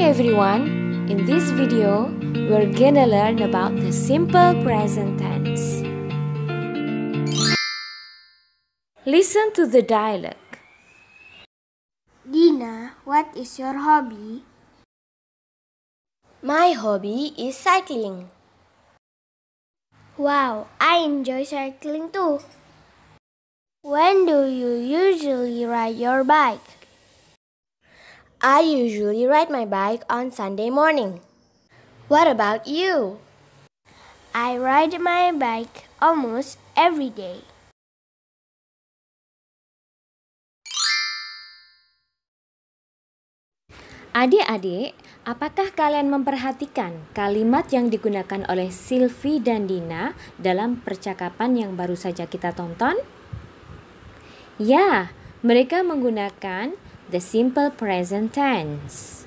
everyone, in this video, we're gonna learn about the simple present tense. Listen to the dialogue. Dina, what is your hobby? My hobby is cycling. Wow, I enjoy cycling too. When do you usually ride your bike? I usually ride my bike on Sunday morning. What about you? I ride my bike almost every day. Adik-adik, apakah kalian memperhatikan kalimat yang digunakan oleh Sylvie dan Dina dalam percakapan yang baru saja kita tonton? Ya, mereka menggunakan the simple present tense.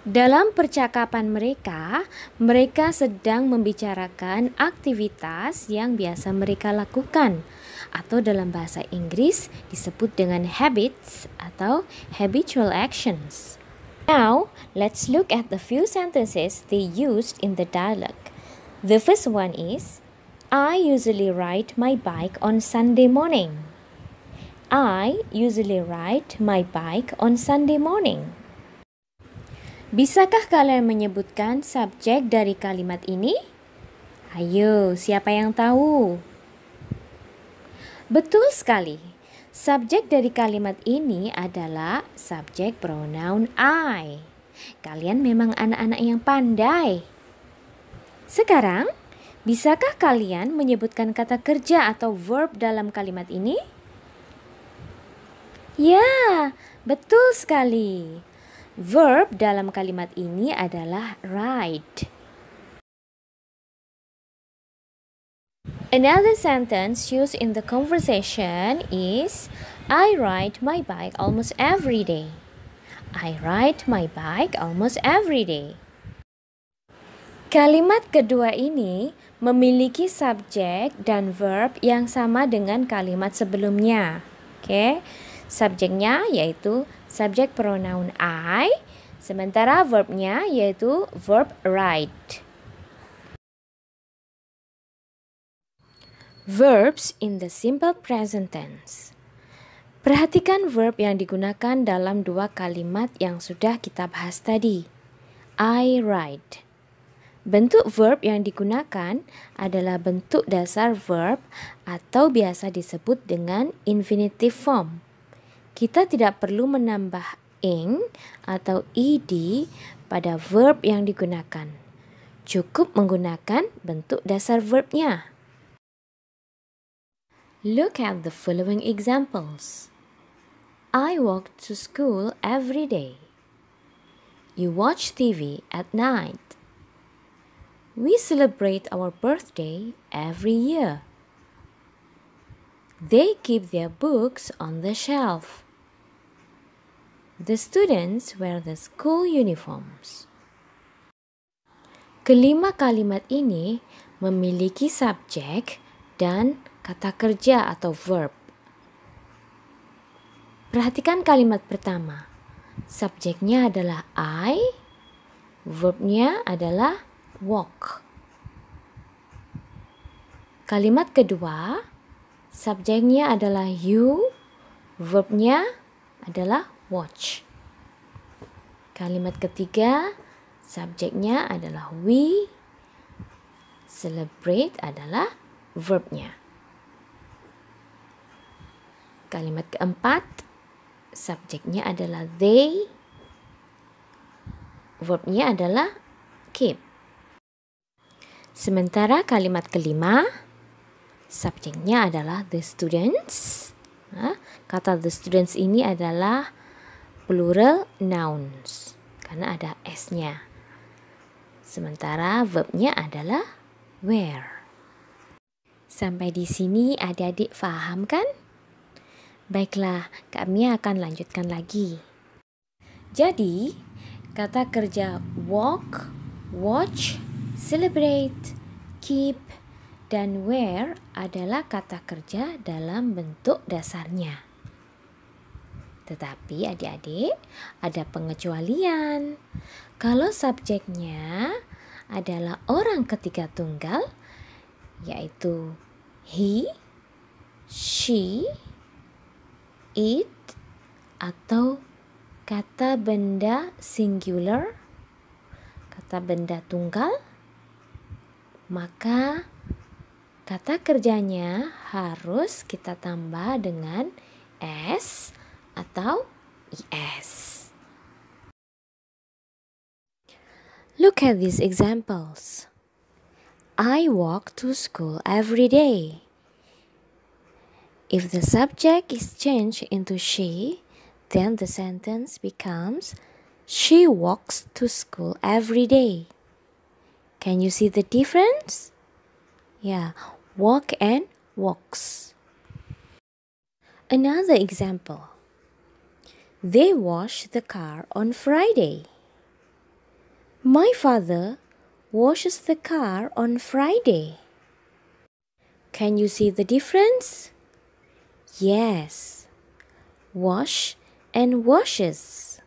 Dalam percakapan mereka sedang membicarakan aktivitas yang biasa mereka lakukan, atau dalam bahasa Inggris disebut dengan habits atau habitual actions. Now, let's look at the few sentences they used in the dialogue. The first one is, I usually ride my bike on Sunday morning. I usually ride my bike on Sunday morning. Bisakah kalian menyebutkan subjek dari kalimat ini? Ayo, siapa yang tahu? Betul sekali. Subjek dari kalimat ini adalah subjek pronoun I. Kalian memang anak-anak yang pandai. Sekarang, bisakah kalian menyebutkan kata kerja atau verb dalam kalimat ini? Ya, betul sekali. Verb dalam kalimat ini adalah ride. Another sentence used in the conversation is, I ride my bike almost every day. I ride my bike almost every day. Kalimat kedua ini memiliki subjek dan verb yang sama dengan kalimat sebelumnya. Oke. Subjeknya yaitu subjek pronoun I, sementara verbnya yaitu verb ride. Verbs in the simple present tense. Perhatikan verb yang digunakan dalam dua kalimat yang sudah kita bahas tadi. I ride. Bentuk verb yang digunakan adalah bentuk dasar verb atau biasa disebut dengan infinitive form. Kita tidak perlu menambah ing atau ed pada verb yang digunakan. Cukup menggunakan bentuk dasar verbnya. Look at the following examples. I walk to school every day. You watch TV at night. We celebrate our birthday every year. They keep their books on the shelf. The students wear the school uniforms. Kelima kalimat ini memiliki subjek dan kata kerja atau verb. Perhatikan kalimat pertama. Subjeknya adalah I, verbnya adalah walk. Kalimat kedua, subjeknya adalah you, verbnya adalah watch. Kalimat ketiga, subjeknya adalah we, celebrate adalah verbnya. Kalimat keempat, subjeknya adalah they, verbnya adalah keep. Sementara kalimat kelima, subjeknya adalah the students. Kata the students ini adalah plural nouns karena ada s-nya. Sementara verbnya adalah wear. Sampai di sini adik-adik paham kan? Baiklah, kami akan lanjutkan lagi. Jadi, kata kerja walk, watch, celebrate, keep, dan wear adalah kata kerja dalam bentuk dasarnya. Tetapi adik-adik, ada pengecualian. Kalau subjeknya adalah orang ketiga tunggal, yaitu he, she, it, atau kata benda singular, kata benda tunggal, maka kata kerjanya harus kita tambah dengan s atau es. Look at these examples. I walk to school every day. If the subject is changed into she, then the sentence becomes she walks to school every day. Can you see the difference? Yeah, walk and walks. Another example. They wash the car on Friday. My father washes the car on Friday. Can you see the difference? Yes. Wash and washes.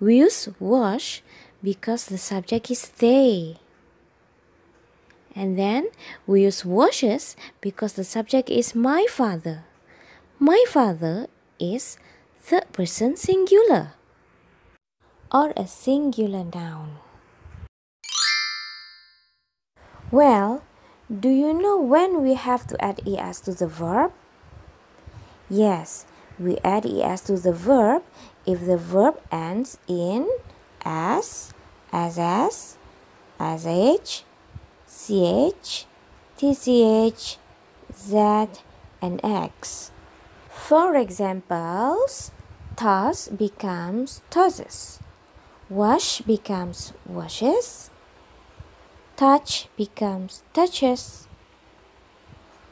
We use wash because the subject is they. And then we use washes because the subject is my father. My father is third person singular or a singular noun. Well, do you know when we have to add es to the verb? Yes, we add es to the verb if the verb ends in as, sh, ch, tch, z, and x. For examples, toss becomes tosses, wash becomes washes, touch becomes touches,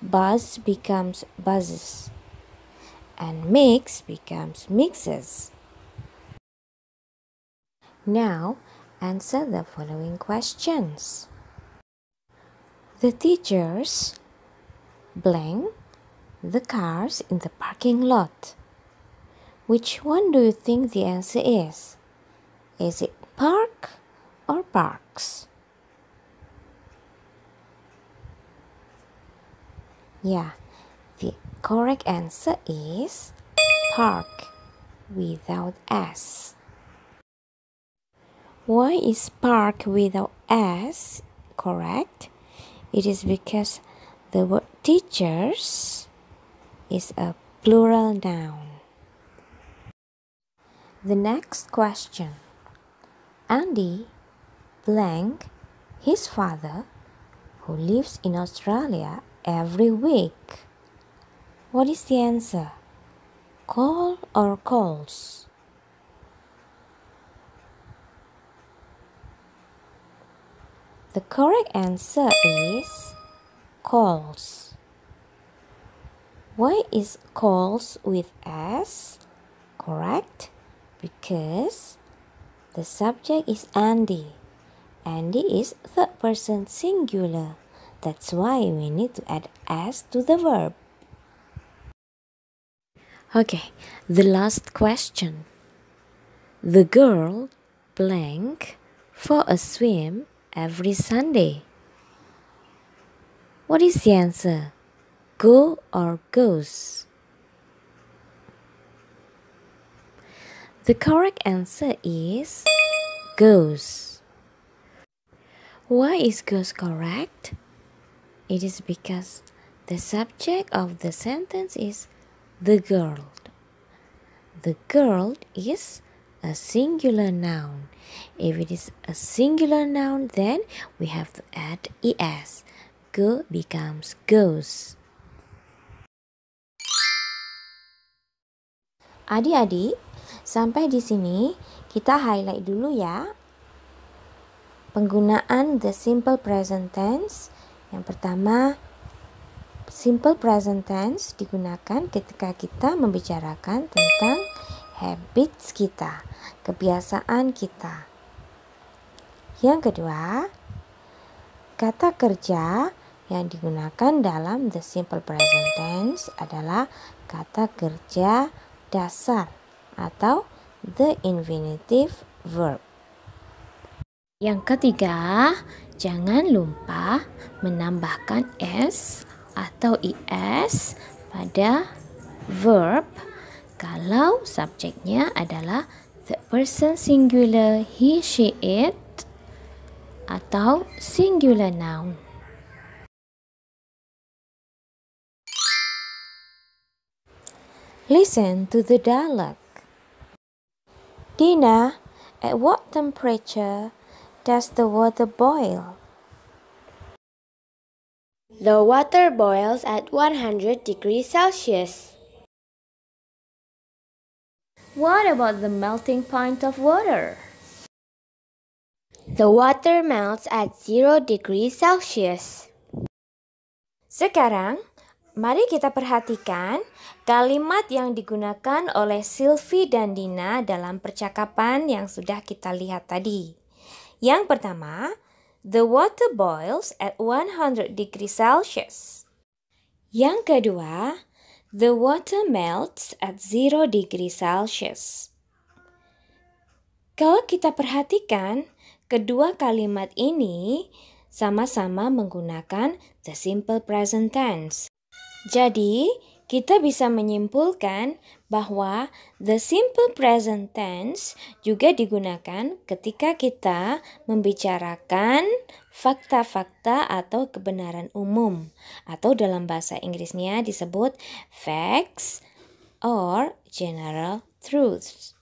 buzz becomes buzzes, and mix becomes mixes. Now, answer the following questions. The teachers blank the cars in the parking lot. Which one do you think the answer is? Is it park or parks? Yeah, the correct answer is park without s. Why is park without s correct? It is because the word teachers is a plural noun. The next question. Andy blank his father who lives in Australia every week. What is the answer? Call or calls? The correct answer is calls. Why is calls with s correct? Because the subject is Andy. Andy is third person singular. That's why we need to add s to the verb. Okay, the last question. The girl blank for a swim every Sunday. What is the answer? Go or goes? The correct answer is goes. Why is goes correct? It is because the subject of the sentence is the girl. The girl is a singular noun. If it is a singular noun, then we have to add es. Go becomes goes. Adik-adik, sampai di sini kita highlight dulu ya penggunaan the simple present tense. Yang pertama, simple present tense digunakan ketika kita membicarakan tentang habits kita, kebiasaan kita. Yang kedua, kata kerja yang digunakan dalam the simple present tense adalah kata kerja dasar atau the infinitive verb. Yang ketiga, jangan lupa menambahkan s atau is pada verb kalau subjeknya adalah the person singular he, she, it atau singular noun. Listen to the dialogue. Dina, at what temperature does the water boil? The water boils at 100 degrees Celsius. What about the melting point of water? The water melts at 0 degrees Celsius. Sekarang, mari kita perhatikan kalimat yang digunakan oleh Sylvie dan Dina dalam percakapan yang sudah kita lihat tadi. Yang pertama, the water boils at 100 degrees Celsius. Yang kedua, the water melts at 0 degrees Celsius. Kalau kita perhatikan, kedua kalimat ini sama-sama menggunakan the simple present tense. Jadi, kita bisa menyimpulkan bahwa the simple present tense juga digunakan ketika kita membicarakan fakta-fakta atau kebenaran umum, atau dalam bahasa Inggrisnya disebut facts or general truths.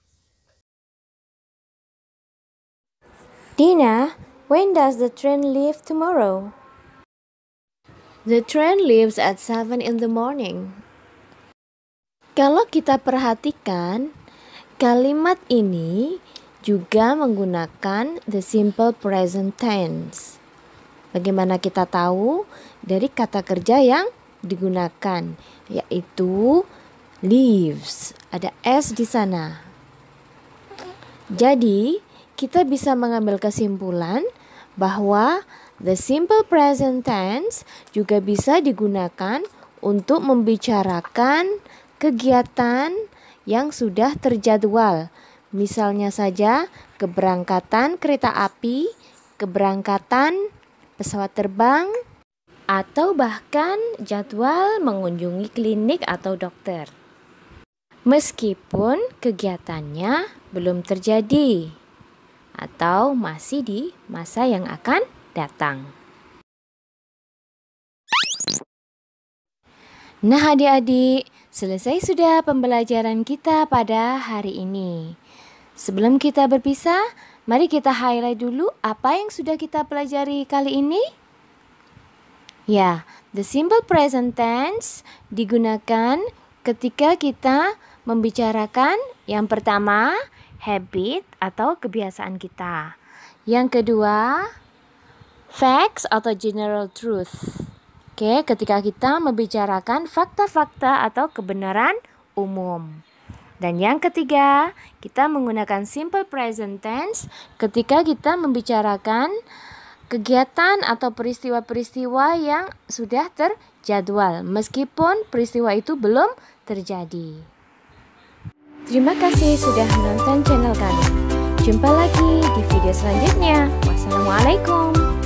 Dina, when does the train leave tomorrow? The train leaves at 7 in the morning. Kalau kita perhatikan, kalimat ini juga menggunakan the simple present tense. Bagaimana kita tahu? Dari kata kerja yang digunakan, yaitu leaves. Ada S di sana. Jadi, kita bisa mengambil kesimpulan bahwa the simple present tense juga bisa digunakan untuk membicarakan kegiatan yang sudah terjadwal. Misalnya saja keberangkatan kereta api, keberangkatan pesawat terbang, atau bahkan jadwal mengunjungi klinik atau dokter. Meskipun kegiatannya belum terjadi atau masih di masa yang akan datang. Nah adik-adik, selesai sudah pembelajaran kita pada hari ini. Sebelum kita berpisah, mari kita highlight dulu apa yang sudah kita pelajari kali ini. Ya, the simple present tense digunakan ketika kita membicarakan yang pertama, habit atau kebiasaan kita. Yang kedua, facts atau general truth. Oke, ketika kita membicarakan fakta-fakta atau kebenaran umum. Dan yang ketiga, kita menggunakan simple present tense ketika kita membicarakan kegiatan atau peristiwa-peristiwa yang sudah terjadwal, meskipun peristiwa itu belum terjadi. Terima kasih sudah menonton channel kami. Jumpa lagi di video selanjutnya. Wassalamualaikum.